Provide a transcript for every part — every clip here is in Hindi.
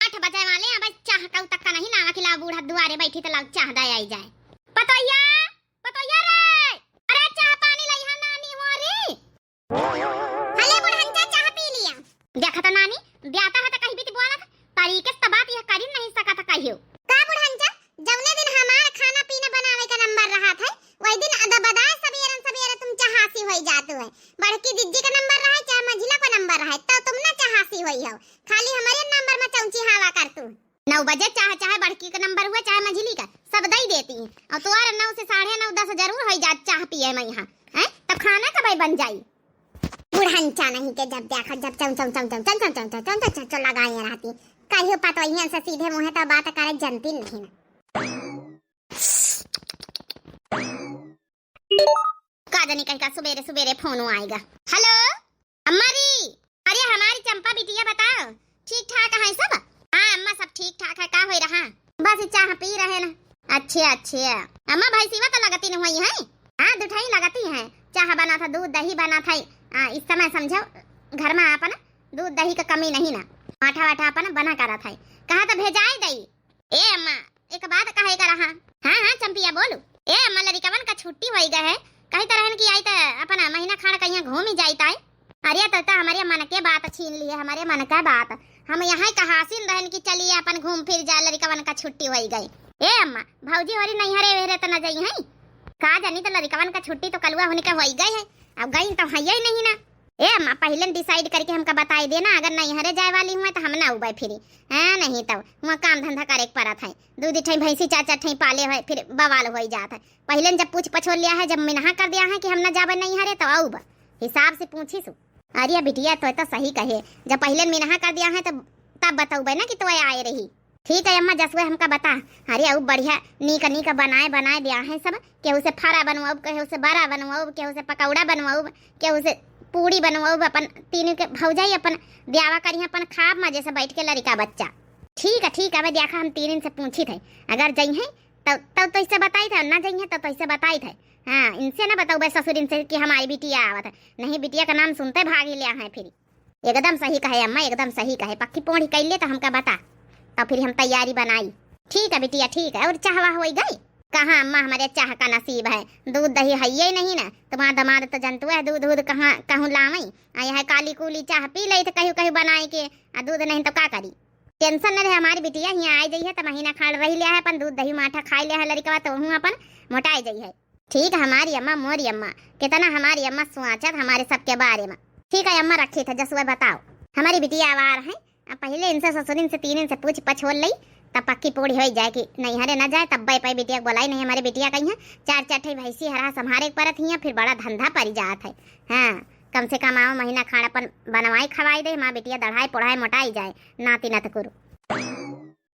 8 बजे वाले अब चाह का तक का नहीं ना खिला बूढ़ा दुआरे बैठी तो लग चाह दे आई जाए। पतोया पतोया रे, अरे चाह पानी लइहा नानी हो रे। हले बुढ़ंजा चाह पी लिया। देखा तो नानी ब्याता है तो कहीं भी तो बोला था तरीके से बात यह कर नहीं सका था कहियो। का बुढ़ंजा जौने दिन हमार खाना पीना बनावे का नंबर रहा था वही दिन अदबदाय सबेरन सबेरे तुम चहासी होई जात हो। बड़की दीदी का नंबर रहा चाहे मंझिला का नंबर रहा तो तुम ना चहासी होई हो, खाली हमारे नंबर में चौंची हवा कर तू। 9 बजे चाहे बड़की का नंबर हुआ चाहे मंझिली का सब दई देती और तुम्हारा 9 से 9:30 10 जरूर होई जात चाह पिए मैं यहाँ हैं तब खाना कब बन जाई। बुढ़ंचा नहीं के जब देखा जब चम चम चम चम चम चम चम चम चम लगाए रहती कहियो पतोहिया से सीधे मुंह तो बात करे जनती नहीं ना। काजनी कहीं का सुबेरे सुबेरे फोन आएगा। हेलो अम्मा जी, अरे हमारी चंपा बिटिया बताओ ठीक ठाक है सब? हाँ अम्मा सब ठीक ठाक है, का हो रहा? बस चाह पी रहे ना। अच्छे अच्छे अम्मा भाई सिवा तो लगती नहीं हुई है। हाँ दुठाई लगती है, चाह बना था दूध दही बना था इस समय समझो घर में आपन दूध दही का कमी नहीं ना, आटा वाटा अपन बना कर था कहा तो भेजाए दई। ए अम्मा एक बात कहे का रहा। हाँ हाँ चंपिया बोलू। ए अम्मा लड़िकवन का छुट्टी होई गए है कहीं तरह की आई तो अपन महीना खान कहीं घूम ही जाता है। अरे तो हमारे मन के बात छीन ली है, हमारे मन का बात हम यहाँ कहासिन रहन की चलिए अपन घूम फिर जा लड़िकवन का छुट्टी होई गई। ए अम्मा भौजी हरी नहीं हरे वेरे तो न जाई है का जानी तो लड़िकवन का छुट्टी तो कलुआ होने का होई गई है, अब गई तो है ही नहीं ना। ए अम्मा पहले डिसाइड करके हमका बताई देना, अगर नहीं हरे जाए वाली हुआ तो हम ना उबे फिरी है नहीं तो वहाँ काम धंधा करे पड़ा था। दूध ठई भैंसी 4 ठई पाले है फिर बवाल हो जाता है। पहले जब पूछ पछोड़ लिया है जब मिनहा कर दिया है कि हम ना जावे नहीं हरे तो आऊब हिसाब से पूछी सु। अरे बिटिया तो सही कहे जब पहले मिनहा कर दिया है तब बताऊबे ना कि तो आए रही। ठीक है अम्मा जसवे हमका बता। अरे अब बढ़िया नीक बनाए दिया है सब, केहू से फारा बनवाऊ, केहू से बड़ा बनवाऊ, केहू से पकौड़ा बनवाऊ, केहू से पूड़ी बनवाऊ, अपन तीनों के भौजाई अपन ब्यावा करी अपन खाब मजे से बैठ के लड़का बच्चा। ठीक है मैं देखा हम 3 दिन से पूछी थे अगर जई है तब तो इससे बताई था, ना जई है तब तो इससे बताई थे। हाँ इनसे ना बताऊ भाई ससुर इनसे कि हमारी बिटिया आवत है, नहीं बिटिया का नाम सुनते भाग लिया है फिर। एकदम सही कहे अम्मा एकदम सही कहे, पक्की पोड़ी कैले तो हमका बता तो फिर हम तैयारी बनाई। ठीक है बिटिया ठीक है। और चाहवा हो गई कहाँ अम्मा हमारे चाह का नसीब है, दूध दही है ही नहीं ना, तुम्हारा दमाद तो जनतु है दूध कहाँ कहूँ लावई आया है काली कूली चाह पी ली तो कहीं बनाए के दूध नहीं तो का करी। टेंशन न रहे हमारी बिटिया यहाँ आई गई है तो महीना खाड़ रही लिया है अपन दूध दही माठा खा लिया है लड़का तो हूँ अपन मोटाई गई है। ठीक है हमारी अम्मा मोरी अम्मा कितना हमारी अम्मा सुआचत हमारे सबके बारे में। ठीक है अम्मा रखी था जसुआ बताओ हमारी बिटिया आवार है, पहले इनसे ससुरिन से 3 दिन से पूछ पछोड़ ली तब पक्की पूड़ी हो जाए कि नहीं हरे न जाए तब पे बिटिया बोलाई नहीं हमारे बिटिया कहीं 4 ठई भैंसी हरा संभारे परत ही फिर बड़ा धंधा पड़ जात है। हाँ कम से कम आओ महीना खाना अपन बनवाई खवाई दे माँ बिटिया दढ़ाई पढ़ाई मोटाई जाए नाती नत करू।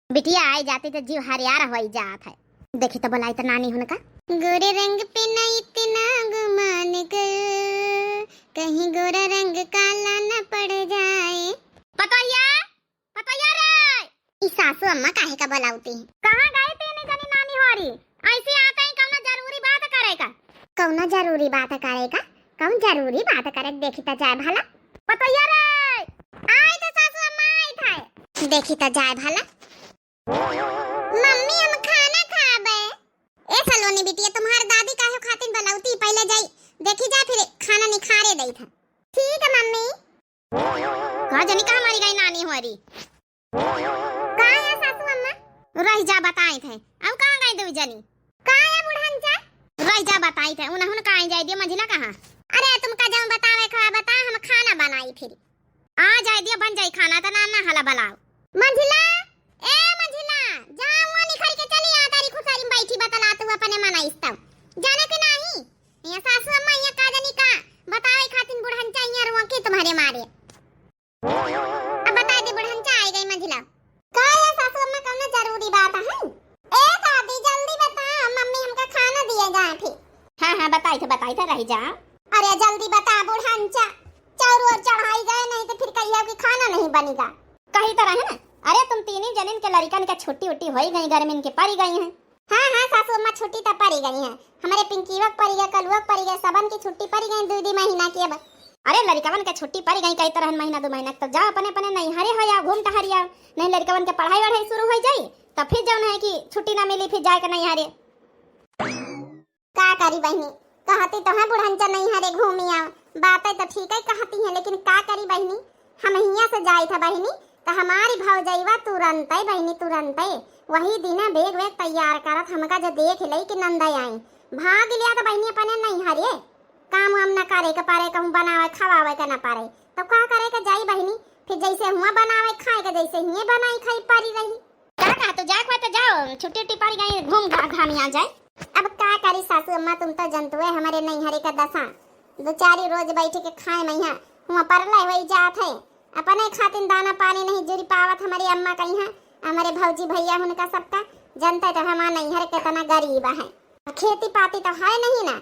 बिटिया आई जाती तो जीव हरियारा हो जात है। देखी तो बोलाई तो नानी उनका गोरे रंग पे न इतना गुमान कर कहीं गोरा रंग काला न पड़ जाए। पतोया रे सासू अम्मा काहे का बुलाती है? कहाँ गए थे नहीं जानी नानी होरी ऐसे आते हैं कौन जरूरी बात करेगा? कौन जरूरी बात करेगा? कौन जरूरी बात करे देखी तो जाए भला। पतोया रे आई तो सासू अम्मा आई था देखी तो जाए भला। मम्मी हम खाना खाबे। ए सलोनी बिटिया तुम्हार दादी काहे खातिर बुलाती पहले जाई देखी जा फिर खाना निखारे दई था। ठीक है मम्मी। कहां जनी कहां हमारी गई नानी होरी कहां है सासू अम्मा? रह जा बताई थे अब कहां गई दो जनी? कहां है बुढ़ंचा? रह जा बताई थे उन्होंने कहां जाई दिया मंजिला कहां? अरे तुम का जाऊं बतावे खा बता हम खाना बनाई फिर आ जाए दिया बन जाई खाना त ना हला बनाओ। मंजिला ए मंजिला जाऊं निखल के चली आ तारी खुसारी बैठी बतला तू अपने मनाइस तब जाने के नहीं ये सासू अम्मा ये का जनी का बतावे खातिन बुढ़ंचा यहाँ रुआ के तुम्हारे मारे। अब बता दे बुढ़ंचा आई गई मंजिला का है सासू अम्मा कौन जरूरी बात है? ए दादी जल्दी बता मम्मी हमका खाना दिए जाए फिर। हां बताई थे रह जा। अरे जल्दी बता बुढ़ंचा चाउर और चढ़ाई गए नहीं तो फिर कहिया कि खाना नहीं बनेगा कहीं तरह है ना। अरे तुम 3 जनिन के लड़कन के छुट्टी उट्टी होई गई गर्मी के पड़ी गई हैं। हाँ सासू अम्मा छुट्टी तो पड़ी गई है हमारे पिंकीवक पड़ी गई कलुवक पड़ी गई सबन की छुट्टी पड़ी गई 2 महीना की। अब अरे लड़कवन के छुट्टी पड़ गई कई तरह महीना 2 महीना तो जाओ अपने अपने नहीं हरे हो या घूम टहर आओ। नहीं लड़कवन के पढ़ाई वढ़ाई शुरू हो जाई तो फिर जौन है कि छुट्टी ना मिली फिर जाए के नहीं हरे। का करी बहनी कहती तो है बुढ़ंचा नहीं हरे घूमी आओ बातें तो ठीक है कहती है लेकिन का करी बहनी हम हिया से जाई था बहनी तो हमारी भौजैवा तुरंत ही बहनी तुरंत ही वही दिन बेग वेग तैयार करत हमका जो देख लई कि नंदा आई भाग लिया तो बहनी अपने नहीं हरे काम वाम न करे के पारे कहूं बनावे खवावे के न पारे तो का करे के जाई बहनी फिर जैसे हुआ बनावे खाए के जैसे हिये बनाई खाई पारी रही का तो जाओ छुट्टी उट्टी पड़ गई घूम घामी आ जाए। अब का करी सासू अम्मा तुम तो जनतु है हमारे नहीं हरे का दशा दो चारी रोज बैठ के खाए मैया हुआ परला वही जात है अपने खातिन दाना पानी नहीं जुरी पावत हमारी अम्मा कहीं है हमारे भौजी भैया उनका सबका जनता तो हमारा नहीं हरे कितना गरीब है खेती पाती तो है नहीं ना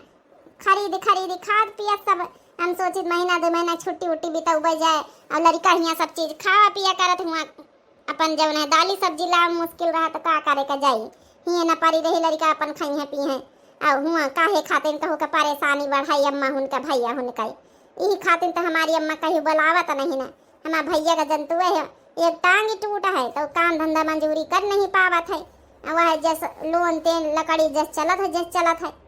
खरीद खाद पिया सब हम सोचित महीना 2 महीना छुट्टी उट्टी बिता उब जाए और लड़का हियाँ सब चीज खावा पिया करत हुआ अपन जवन है दाली सब्जी ला मुश्किल रहा तो का करे का जाई हिये न पारी रही लड़का अपन खाई है पी है और हुआ काहे खातिर कहू का परेशानी बढ़ाई अम्मा उनका भैया उनका यही खातिर तो हमारी अम्मा कहीं बुलावा तो नहीं ना हमारा भैया का जंतु है एक टांग टूटा है तो काम धंधा मंजूरी कर नहीं पावत है वह जैसे लोन तेन लकड़ी जैसे चलत है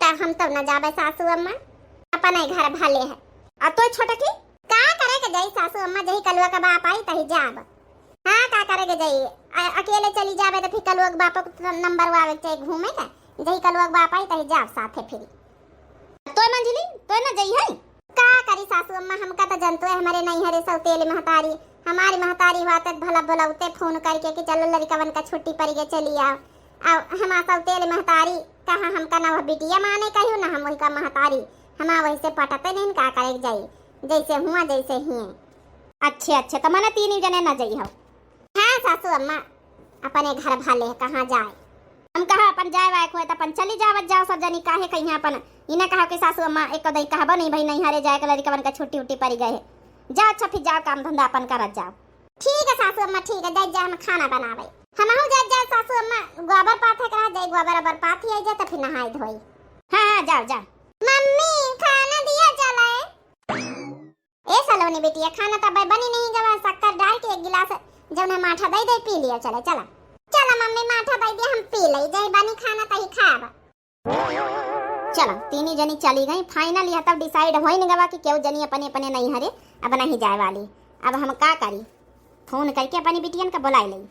तब हम तो न जाबे सासू अम्मा अपने घर भाले है अब तो छोटा की का करे के जाई सासू अम्मा जही कलुआ का बाप आई तही जाब हाँ का करे के जाई अकेले चली जाबे तो फिर कलुआ के बाप को नंबर वावे चाहिए घूमे का जही कलुआ के बाप आई तही जाब साथे फिर तो मंजली तो न जाई है का करी सासू अम्मा हमका तो जनतो है हमारे नहीं हरे सौतेले महतारी हमारी महतारी हुआ तक भला बुलाते फोन करके कि चलो लड़कवन का छुट्टी पड़ गई चली आओ अब हमारा सौतेले महतारी कहाँ हमका ना बिटिया माने कहूँ ना हम उनका महतारी हमारा वैसे पटते नहीं का करे जाई जैसे हुआ जैसे ही अच्छे तो मना 3 जने न जाई हो हाँ सासू अम्मा अपने घर भाले कहाँ जाए हम कहा अपन जाए वाय को अपन चली जावत जाओ सब जनी काहे कहीं अपन इन्हें कहा कि सासू अम्मा एक दई कहबो नहीं भाई नहीं हरे जाए के लड़कवन का छुट्टी उट्टी पड़ गए जाओ अच्छा फिर जाओ काम धंधा अपन करत जाओ ठीक है सासू अम्मा ठीक है जा हम खाना बनावे हम जा सासू अम्मा गोबर पाथे करा जाए गोबर अबर पाथी आई जा तो फिर नहाई धोई हाँ जाओ मम्मी खाना दिया चला ए सलोनी बेटिया खाना तो बनी नहीं गवा शक्कर डाल के एक गिलास जब ना माठा दे पी लिया चला मम्मी माठा दे दे हम पी ले जाए बनी खाना तही खाब चलो 3 जनी चली गई फाइनल यह तब डिसाइड होई नहीं गवा कि क्यों जनी अपने अपने नहीं हरे अब नहीं जाए वाली अब हम का करी फोन करके अपनी बिटियन का बुलाई ले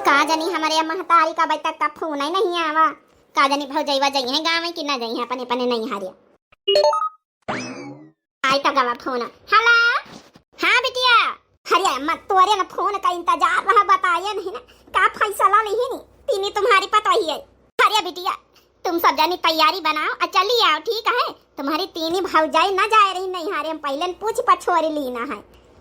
का जनी हमारे महतारी का तक का फोन ही नहीं आवा का जनी भौजैवा जाई है गाँव में कि ना जाई है अपने अपने नहीं हरे आई तो गवा फोन हेलो हाँ बिटिया हरिया मत तोरे ना फोन का इंतजार रहा बताया नहीं ना का फैसला ली नहीं तीनी तुम्हारी पता ही है हरिया बिटिया तुम सब जानी तैयारी बनाओ और चली आओ ठीक है तुम्हारी 3 भौजाई ना जा रही नहीं हारे हम पहले पूछ पछोरी लीना है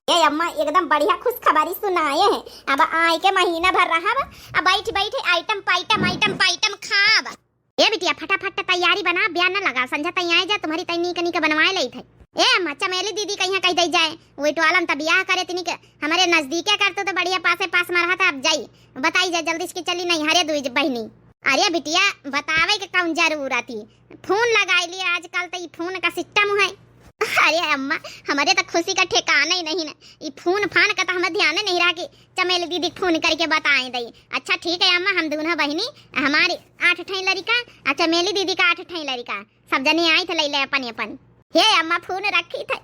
ये अम्मा एकदम बढ़िया खुशखबरी सुनाए हैं अब आए के महीना भर रहा अब बैठ आइटम पाइटम खाब ये बिटिया फटाफट तैयारी बना ब्याह न लगा संझा तैयार जा तुम्हारी तैनी कनी का बनवाए लई थे ए अम्मा चमेली दीदी कहीं कहीं दे जाए वही तो आलम तब ब्याह करे तनी के हमारे नजदीक करते तो बढ़िया पास में रहा था अब जाई बताई जा जल्दी इसकी चली नहीं हरे 2 बहनी अरे बिटिया बतावे के कौन जरूरत थी फोन लगाई लिए आजकल तो ये फोन का सिस्टम है अरे अम्मा हमारे तो खुशी का ठिकाना ही नहीं ना ये फोन फान का तो हमें ध्यान नहीं रहा कि चमेली दीदी फोन करके बताए दई अच्छा ठीक है अम्मा हम दोनों बहनी हमारी 8 ठई लड़का और चमेली दीदी का 8 ठई लड़का सब जने आई थे ले अपन हे अम्मा फोन रखी थे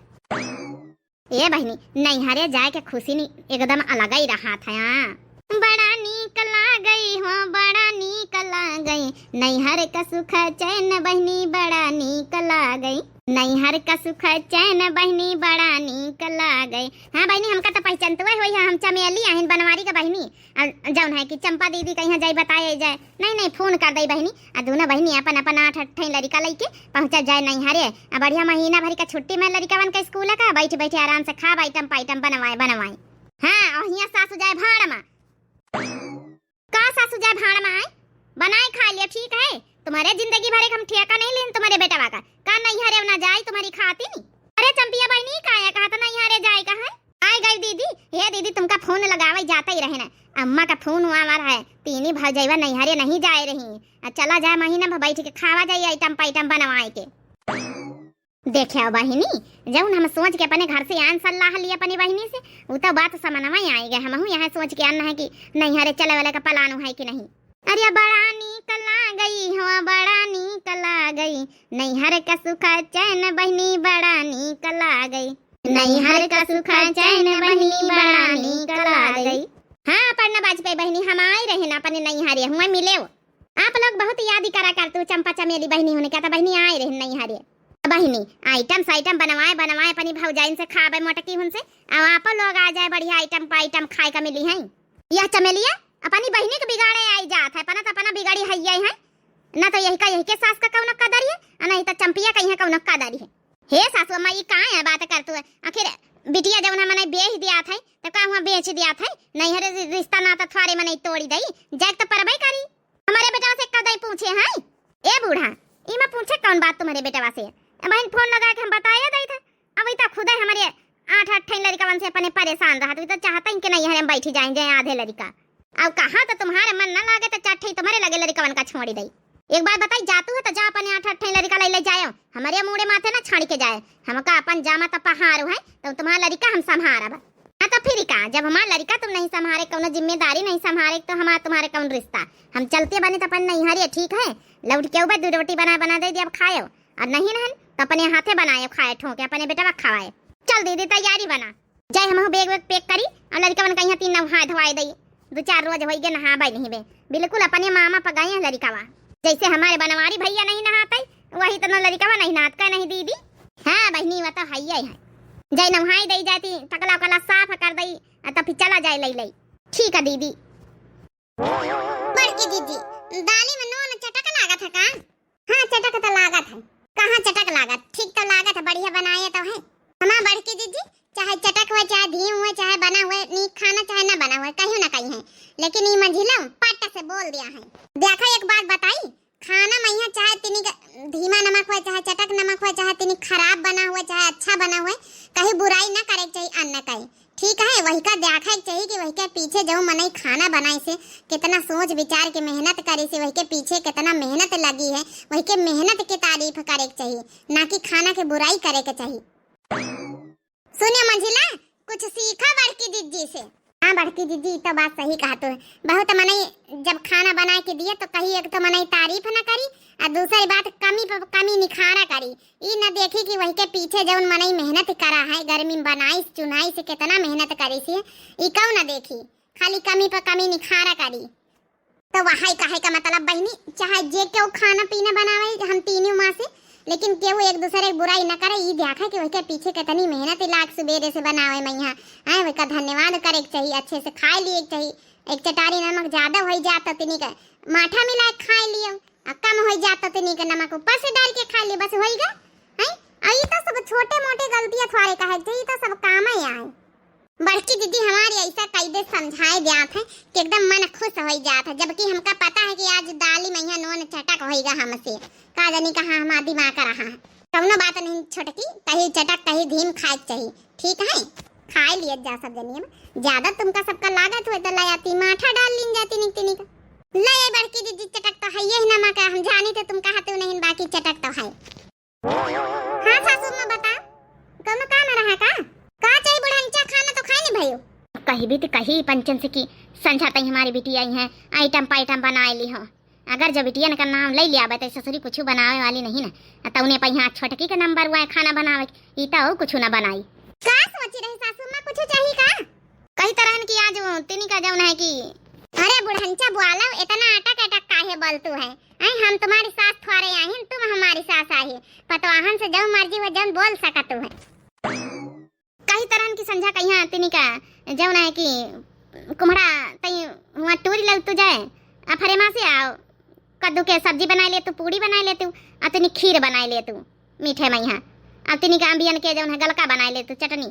ये बहनी नहीं हरे जाए के खुशी नहीं एकदम अलग ही रहा था यहाँ बड़ा नीक लागई हो बड़ा नीक लागई नैहर का सुख चैन बहनी बड़ा नीक लागई नैहर का सुख चैन बहनी बड़ा नीक लागई हाँ बहनी हमका तो पहचान तो हुई है हम चमेली आहिन बनवारी का बहनी जौन है कि चंपा दीदी कहीं जाए बताए जाए नहीं फोन कर दई बहनी आ दोनों बहनी अपन 8 ठई लड़का लेके पहुंचा जाए नैहरे बढ़िया महीना भर का छुट्टी में लड़का का स्कूल का बैठ आराम से खाब आइटम पाइटम बनवाए हाँ और यहाँ सासू जाए भाड़ में का सासू जाए भाड़ में आए बनाए खा लिया ठीक है तुम्हारे जिंदगी भर हम ठेका नहीं लेन तुम्हारे बेटा का नहीं हरे ना जाए तुम्हारी खाती नहीं अरे चंपिया बहनी काया कहा था नहीं हरे जाए कहा आई गई दीदी ये दीदी तुमका फोन लगावे जाता ही रहे ना अम्मा का फोन हुआ हमारा है 3 भौजैवा नहीं हरे नहीं जाए रही चला जाए महीना में बैठ के खावा जाए आइटम पाइटम बनवाए के देखे आओ बहिनी, जब हम सोच के अपने घर से आन सलाह लिए अपनी बहिनी से, वो तो बात समझवा ही आई गए। हम यहाँ सोच के आना है कि नहीं हरे चले वाले का पलानो है कि नहीं। अरे बड़ा नीक लागई हो, बड़ा नीक लागई, नहीं हर का सुख चैन बहिनी बड़ा नीक लागई, नहीं हर का सुख चैन बहिनी बड़ा नीक लागई। हाँ पढ़ना बाजपेयी बहिनी हम आए रहे ना अपने नहीं हारे हुआ मिले। आप लोग बहुत याद करा कर तू चंपा चमेली बहिनी होने क्या था, बहिनी आए रहे नहीं हारे। बहिनी आइटम बनवाए अपनी भौजाइन से खावे मोटकी हुन से, अब आप लोग आ जाए बढ़िया आइटम खाए का मिली है। यह चमेलिया अपनी बहिनी के बिगाड़े आई जात है, पना तो अपना बिगाड़ी है ना, तो यही के सास का कौन कदरी है, नहीं तो चंपिया कहीं है कौन कदरी है। हे सासू अम्मा ये कहाँ है बात कर तू, आखिर बिटिया जब हमने बेच दिया था तो का हुआ बेच दिया था, नहीं हरे रिश्ता नाता थोड़े में नहीं तोड़ी दई जैक तो परबई करी। हमारे बेटा से कदई पूछे हैं ए बूढ़ा, इमा पूछे कौन बात तुम्हारे बेटा से, बहन फोन लगा के हम बताया दई था। अब तो खुद हमारे 8 लड़का से अपने परेशान रहा, तो चाहता ही कि नहीं हरे हम बैठी जाए आधे लड़का। अब कहा तो तुम्हारे मन न लागे तो 4 तुम्हारे लगे लड़का का छोड़ी दई। एक बार बताई जातू है तो जा अपने 8 लड़का ले जाए, हमारे मुड़े माथे ना छाड़ के जाए। हमका अपन जामा तो पहाड़ है तो तुम्हारा लड़का हम संभारब। हाँ तो फिर का जब हमारा लड़का तुम नहीं संभारे, कौन जिम्मेदारी नहीं संभारे, तो हमारा तुम्हारे कौन रिश्ता। हम चलते बने तो अपन नहीं हरे ठीक है, लौट के ऊपर 2 रोटी बना दे दी अब खाए, और नहीं रहन तो अपने हाथे बनाए खाए ठोके अपने बेटा खवाए। चल दीदी तैयारी बना जाए, हम बैग पैक करी और लड़का बन कहीं 3 नहा धवाए दी, 2-4 रोज हो गए नहा बाई नहीं बे, बिल्कुल अपने मामा पगाए लड़कावा। जैसे हमारे बनवारी भैया नहीं नहाते वही तो लड़कावा नहीं नहाता नहीं दीदी। हाँ बहनी वो तो है जय नहाई दई जाती तकला उकला साफ कर दई तो फिर चला जाए लई। ठीक है दीदी। बड़की दीदी दाली में नून चटक लागत है का? हाँ चटक तो लागत है। कहाँ चटक लागत, ठीक तो लागत है, बढ़िया बनाए तो है। हमारा बड़की दीदी चाहे चटक हुए चाहे धीम हुए चाहे बना हुए नीक खाना चाहे ना बना हुए कहीं ना कहीं है, लेकिन ये मंझिला पट से बोल दिया है। देखा एक बात बताई, खाना मैया चाहे तिनी धीमा नमक हुए चाहे चटक नमक हुए चाहे तिनी खराब बना हुए चाहे अच्छा बना हुए, कहीं बुराई ना करे चाहिए अन्न कहीं ठीक है। वही का देखा चाहिए कि वही के पीछे जो मनई खाना बनाई से कितना सोच विचार के मेहनत करी से, वही के पीछे कितना मेहनत लगी है, वही के मेहनत की तारीफ करे चाहिए, ना कि खाना के बुराई करे के चाहिए। सुनिए मंजिला कुछ सीखा बड़की दीदी से। हाँ बड़की दीदी तो बात सही कहा तो, बहुत मनई जब खाना बना के दिए तो कहीं एक तो मनई तारीफ ना करी और दूसरी बात कमी पर कमी निखारा करी, ये न देखी कि वही के पीछे जो मनई मेहनत करा है, गर्मी बनाई चुनाई से कितना मेहनत करी से, ये क्यों न देखी, खाली कमी पर कमी निखारा करी। तो वही कहे का मतलब बहनी चाहे जे क्यों खाना पीना बनावे हम तीनों माँ से, लेकिन केहू एक दूसरे की बुराई न करे, ये देखा कि वही पीछे कितनी मेहनत लाग सुबेरे से बनावे मैया है, वही का धन्यवाद करे चाहिए, अच्छे से खा लिए चाहिए। एक चटारी नमक ज्यादा हो जाता तिनी का माठा मिला खा लियो, और कम हो जाता तिनी का नमक ऊपर से डाल के खा लियो, बस होएगा है। और ये तो सब छोटे मोटे गलतियां थोड़े कहे चाहिए, तो सब काम ही आए। बड़की दीदी हमारी ऐसा कई दे समझाए जात है कि एकदम मन खुश हो जाता है, जबकि हमका पता है कि आज दाली मैया नोन चटक होएगा हमसे, का जानी कहाँ हमारा दिमाग कर रहा है। कौनो बात नहीं छोटकी, कहीं चटक कहीं धीम खाए चाहिए ठीक है, खाए लिए जा सब जनिए में ज्यादा तुमका सबका लागत हुए तो लायाती माठा डाल लीन जाती निकती निक ले बड़की दीदी चटक तो है ये नमक हम जानी तो तुम कहते नहीं बाकी चटक तो है। हाँ सासू मां बता कौनो काम रहा का चाहिए बुढ़ांचा खाना तो खाए नहीं भयो, कहीं भी तो कहीं पंचन से की संझाता हमारी बिटिया आई है आइटम पाइटम बनाए ली हो, अगर जब बिटिया का नाम ले लिया तो ससुरी कुछ बनावे वाली नहीं ना, तो उन्हें यहाँ छोटकी का नंबर हुआ है खाना बनावे ई तो कुछ ना बनाई। का सोची रही सासू मां कुछ चाहिए का? कई तरह की आज तिनी का जौन है कि अरे बुढ़ंचा बुआला इतना अटक अटक काहे बोलतू है, हम तुम्हारी सास थोड़े आए हैं तुम हमारी सास आई, पतवाहन से जो मर्जी हो जौन बोल सकतू है। कई तरह की संझा कहिया तिनी का जौन है कि कुम्हड़ा तई हुआ टूरी लगतू जाए फरेमा से आओ कद्दू के सब्जी बना ले तू, पूड़ी बना ले तू, अतनी खीर बना ले तू मीठे में यहाँ, अतनी का अम्बियन के जौन है गलका बना ले तू चटनी।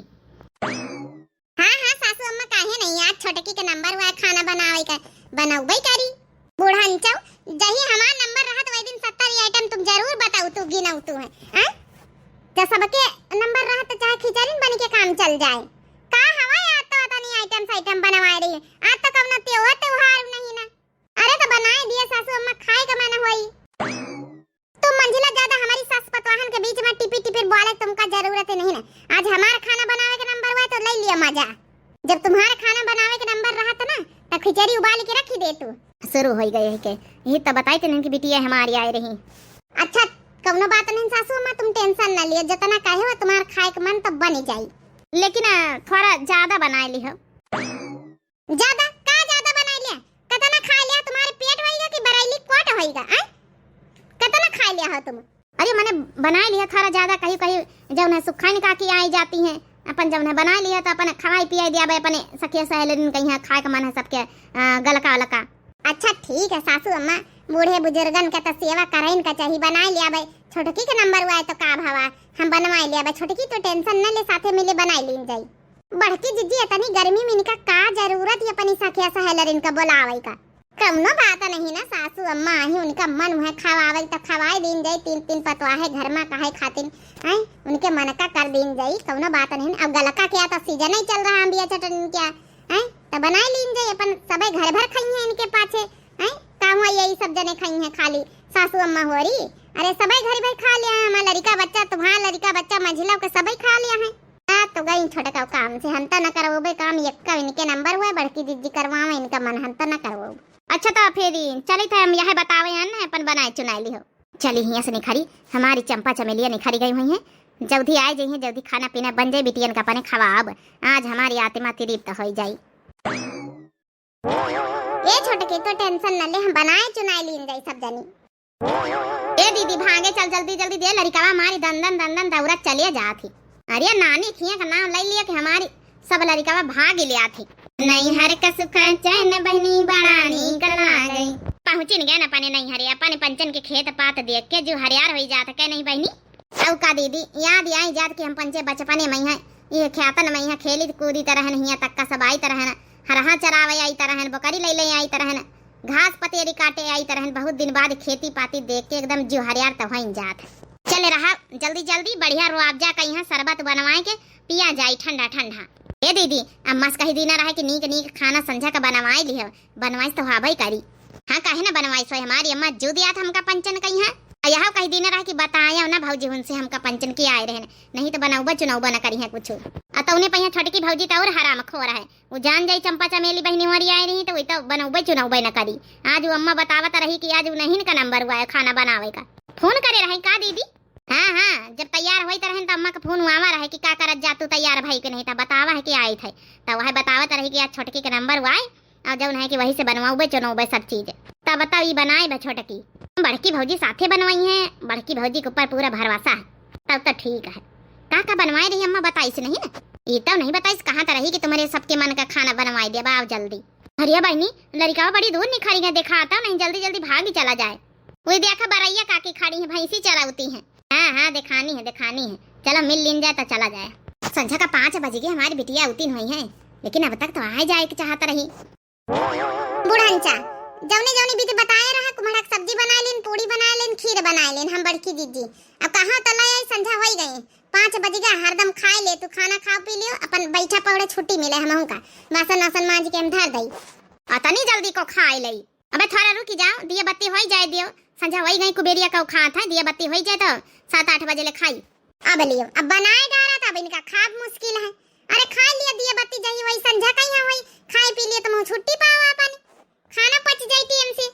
हाँ हाँ सासू अम्मा काहे नहीं आज छोटकी के नंबर हुआ खाना बनावे का बनाऊबई करी। बूढ़ंचो जही हमार नंबर रहा तो वही दिन 70 आइटम तुम जरूर बताऊ तू गिनाऊ तू है हां, जब सबके नंबर रहा तो चाहे खिचड़ी बन के काम चल जाए। का हवा याद तो आता नहीं आइटम बनवा रही है, आज तक अब ना त्योहार नहीं ना, अरे तो बनाए दिए सासू अम्मा खाए का मन होई। तुम मंजिला ज्यादा हमारी सास पतवाहन के बीच में टिपी टिपी बोले खिचड़ी उबाल के रखी दे तू। शुरू हो गई है के ये तो बताई थे कि बिटिया हमारी आई रही। अच्छा कौनो बात नहीं सासू अम्मा, तुम टेंशन ना लियो, जितना कहे हो तुम्हारा खाए का मन तब बन जाई, लेकिन थोड़ा ज्यादा बना लियो। ज्यादा का ज्यादा बना लिया? कितना खा लिया? तुम्हारे पेट होएगा कि बराइली कोट होएगा? कितना खा लिया हो तुम? अरे मैंने बना लिया थोड़ा ज्यादा, कहीं कहीं जब ना सुखान काकी आई जाती हैं अपन, जब ना बना लिया तो अपन खवाई पिया दिया भाई अपने सखिया सहेलिन कहीं खाए का मन है सबके गलका वलका। अच्छा ठीक है सासू अम्मा, बूढ़े बुजुर्गन के तो सेवा करें का चाहिए, बना लिया भाई। छोटकी के नंबर हुआ है तो का भावा हम बनवा लिया भाई, छोटकी तो टेंशन न ले, साथे मिले बना लीन जाई। बढ़ती जिज्जी इतनी गर्मी में इनका का जरूरत है अपनी सखिया सहेलिन इनका बुलावे का? कौनो बात नहीं ना सासू अम्मा, ही उनका मन है खवावे तो खवाई दीन जाई, तीन तीन पतवाहे घर में काहे खातिन हैं उनके मन का कर दीन जाई, कौनो बात नहीं। अब गलका क्या तो सीजन ही चल रहा अंबिया चटनी क्या हैं तो बनाई लीन जाई, अपन सबे घर भर खाई हैं इनके पाछे हैं कहूँ यही सब जने खाई हैं खाली सासू अम्मा हो रही। अरे सबे घर भर खा लिया है, हमारा लड़का बच्चा तुम्हारा लड़का बच्चा मझिला के सबे खा लिया है। तो गई छोटे का काम से हंता न करवोबे काम, एक इनके नंबर हुआ बड़की दीदी करवावे इनका मन हंता न करवो। अच्छा तो फिर चली थे हम यह बतावे हैं ना अपन बनाए चुनाई ली हो। चली हिया से निखरी हमारी चंपा चमेलिया निखरी गई हुई है, जल्दी आए जाइए, जल्दी खाना पीना बन जाए, बिटियन का पने खवाब आज हमारी आत्मा तृप्त हो जाई। ए छोटे के तो टेंशन न ले, हम बनाए चुनाई लीन जाई सब जनी। ए दीदी भागे चल जल्दी जल्दी दे, लड़कावा हमारी दंदन दंदन दौड़त चलिए जाती। अरे नानी खिया का नाम ले लिया कि हमारी सब लड़कावा भाग लिया थी। नहीं हर का सुख चैन बहनी बड़ानी करना गई, पहुंचिन गए न पाने नहीं हरे अपने पंचन के खेत पात देख के जो हरियार हो जाता के नहीं बहनी। औ का दीदी याद आई जात कि हम पंचे बचपने में है ये ख्यातन में है खेली कूदी तरह हिया तक का सब आई तरह हरहा चरावे आई तरह बकरी ले ले आई तरह घास पतेरी काटे आई तरह, बहुत दिन बाद खेती पाती देख के एकदम जो हरियार तो वहीं जात। चले रहा जल्दी जल्दी बढ़िया रुआबजा का यहाँ शरबत बनवाए के पिया जाई ठंडा ठंडा। ए दीदी अम्मा से कही दीना रहा कि नीक नीक खाना संझा का बनवाए लियो, बनवाइस तो हाँ भाई करी। हाँ कहे ना बनवाइस हो, हमारी अम्मा जो दिया था हमका पंचन कही है, यहाँ कही दीना रहा कि बताया ना भौजी उनसे हमका पंचन की आए रहे, नहीं तो बनाऊबा चुनाऊबा न करी है कुछ। उन्हें पहिया छोटकी भौजी तो और हराम खो रहा है, वो जान जाई चंपा चमेली बहनी हमारी आई रही तो वही तो बनाऊबा चुनाऊबा न करी। आज वो अम्मा बतावत रही कि आज नहीं का नंबर हुआ है खाना बनावे का, फोन करे रही का दीदी। हाँ हाँ जब तैयार होई तरह तो अम्मा का फोन हुआ रहे कि का करत जा तू तैयार भाई के नहीं था बतावा है कि आई थे, तो वह बतावत रही कि आज छोटकी के नंबर हुआ है और जब है कि वही से बनवाऊबे चुनाऊबे सब चीज। तब बताओ ये बनाए बा छोटकी बड़की भौजी साथे बनवाई है, बड़की भौजी के ऊपर पूरा भरवासा है, तब तो ठीक है। का बनवाए रही अम्मा बताई से नहीं ना, ये तो नहीं बताई कहाँ तो रही कि तुम्हारे सबके मन का खाना बनवाई दे बाव जल्दी। हरिया बहनी लड़का बड़ी दूर निखरी है, देखा आता नहीं जल्दी जल्दी भाग चला जाए। वही देखा बरैया काकी खड़ी है भैंसी चरावती है। हाँ हाँ दिखानी है, चलो मिल लीन जाए तो चला जाए। संझा का 5 बज गए, हमारी बिटिया उतीन हुई है लेकिन अब तक तो आ जाए कि चाहता रही। बुढ़ांचा जौने जौने बीते बताया रहा कुम्हड़ा सब्जी बना लेन, पूड़ी बना लेन, खीर बना लेन हम बड़की दीदी। अब कहाँ तला आई संझा हो गई 5 बज गया, हरदम खाए ले तू खाना खा पी लियो, अपन बैठा पौड़े छुट्टी मिले हमहू का बासन वासन मांज के हम धर दई अतनी जल्दी को खाए लई। अबे थोड़ा रुकी जाओ, दिया बत्ती हो जाए दियो, संझा हो गई कुबेरिया का खा था, दिया बत्ती हो जाए तो 7-8 बजे ले खाई। अब लियो अब बनाए डाला था, अब इनका खाब मुश्किल है। अरे खा लिया दिया बत्ती जाई वही संझा कहीं हुई, खाए पी लिए तो छुट्टी पावा अपन खाना पच जाई टाइम से।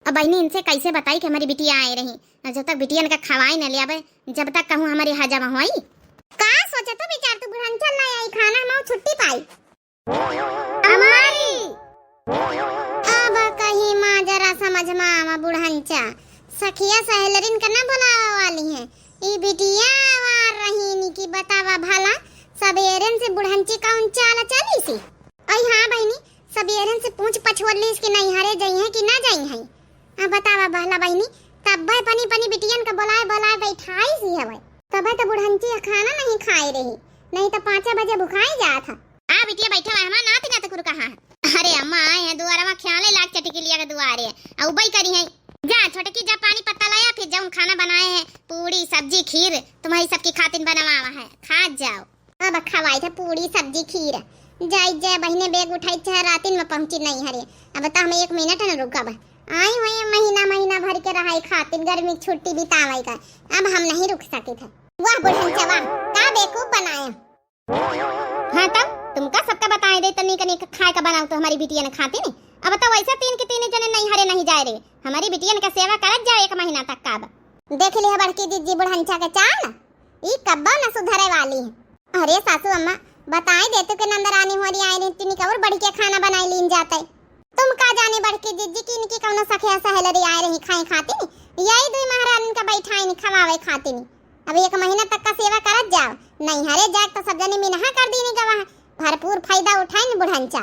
अब बहनी इनसे कैसे बताई कि हमारी बिटिया आई रही, जब तक बिटियन का खवाई न लिया जब तक कहूँ हमारी हजम हुई। का सोचा तो बेचार तू बुढ़ान चल ना आई खाना हम छुट्टी पाई हमारी। अब कहीं माँ जरा समझ में आवा बुढ़ानचा सखिया सहेलरिन का ना बुलावा वाली है, ई बिटिया आवार रही नी की बतावा भला सबेरन से बुढ़ानची कौन चाल चली सी। आई हाँ बहनी सबेरन से पूछ पछोली इसके नहीं हरे जाई है कि ना जाई है। अब बतावा भला बहनी तब पनी पनी बिटियन का बुलाए बैठाई सी हवे, तब तो बुढ़ानची खाना नहीं खाई रही, नहीं तो 5 बजे भुखाई जा था। आ बिटिया बैठा है हमारा नाती नाते कुर कहां है। अरे अम्मा आए हैं दुआरा में ख्याले लाग चटकी लिया के दुआरे औ बई करी है, जा छोटकी जा पानी पत्ता लाया, फिर जौन खाना बनाए हैं पूड़ी सब्जी खीर तुम्हारी सबकी खातिन बनवावा है, खा जाओ। अब खवाई था पूड़ी सब्जी खीर, जाए बहने बैग उठाई चाहे रातिन में पहुंची नहीं हरे। अब तो हम 1 मिनट न रुकब, आई हुई महीना भर के रहाई खातिन गर्मी छुट्टी बितावाई का, अब हम नहीं रुक सके थे। वाह बुढ़िया वाह का बेवकूफ बनाया। हाँ तब तुमका सबका बताए दे तनी कनी खाए का बनाओ तो हमारी बिटिया ने खाती नहीं, अब तो वैसे तीन के तीन जने नहीं हरे नहीं जाए रे, हमारी बिटियन का सेवा करत जाओ 1 महीना तक का। देख लिया बड़की दीदी बुढ़ंचा के चाल, ई कब्बा न सुधरे वाली है। अरे सासू अम्मा बताई दे तो के नंदरानी हो रही आई रहती नहीं कवर बढ़ के खाना बनाई लीन जाते। तुम का जाने बड़की दीदी की इनकी कौनो सखिया सहेलरी आए रही खाई खाती नहीं, यही दुई महारानी का बैठाई नहीं खवावे खाती नहीं। अब 1 महीना तक का सेवा करत जाओ, नहीं हरे जाए तो सब जने मिनहा कर दी नहीं गवा, भरपूर फायदा उठाई न बुढ़ंचा।